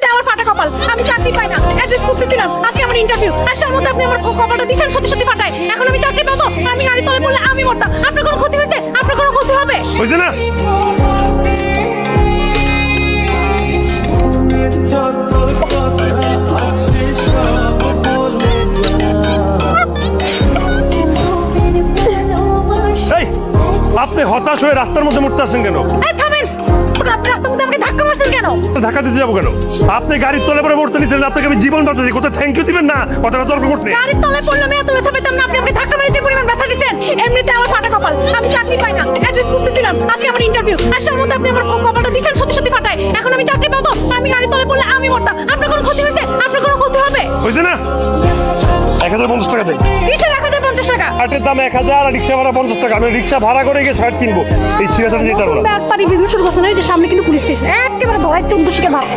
এমনিতে আমার ফাটা কপাল, আমি চাকরি পাই না, অ্যাড্রেস খুঁজতেছিলাম, আজকে আমার ইন্টারভিউ, আর তার মধ্যে আপনি আমার কপালটা দিচ্ছেন সত্যি সত্যি ফাটায়। এখন আমি চাকরি পাবো, আমি গাড়ি তলে পড়লে আমি মরতাম। আপনার কোনো ক্ষতি হয়েছে? আপনার কোনো ক্ষতি হবে? হয়েছে না? এই, আপনি হতাশ হয়ে রাস্তার মধ্যে মরতে আসেন কেন? এই থামেন, আপনি রাস্তার মধ্যে আমাকে ধাক্কা মারছেন কেন? ধাক্কা দিতে যাবো কেন? আপনি গাড়ির তলে পরে মরতে নিচ্ছেন, আপনাকে আমি জীবন বাঁচাচ্ছি, কোথায় থ্যাংক ইউ দিবেন না? কথাটা তর্ক করতে গাড়ির তলে পড়লে আমি এত ব্যথা পেতাম না, আপনি আমাকে ধাক্কা মেরে যে পরিমাণ ব্যথা দিচ্ছেন। এমনিতে আমার ফাটা কপাল, আমি চাকরি পাই না, অ্যাড্রেস খুঁজতেছিলাম, আজকে আমার ইন্টারভিউ, আর তার মধ্যে আপনি আমার কপালটা দিচ্ছেন সত্যি সত্যি ফাটায়। এখন আমি চাকরি পাবো, আমি গাড়ি তলে পড়লে আমি মরতাম। আপনার কোনো ক্ষতি হয়েছে? আপনার কোনো ক্ষতি হবে? হয়েছে না? 1050 টাকা দেন। কিসের 1050 টাকা? শার্টের দাম 1000 আর রিক্সা ভাড়া 50 টাকা। আমি রিক্সা ভাড়া করে গিয়ে শার্ট কিনবো, এই সিরিয়াসটা যেতে পারবো না। ব্যাপারই বিজনেস শুরু করছেন, এই যে সামনে কিন্তু পুলিশ স্টেশন, একেবারে ধরাই 1400 টাকা ভাড়া।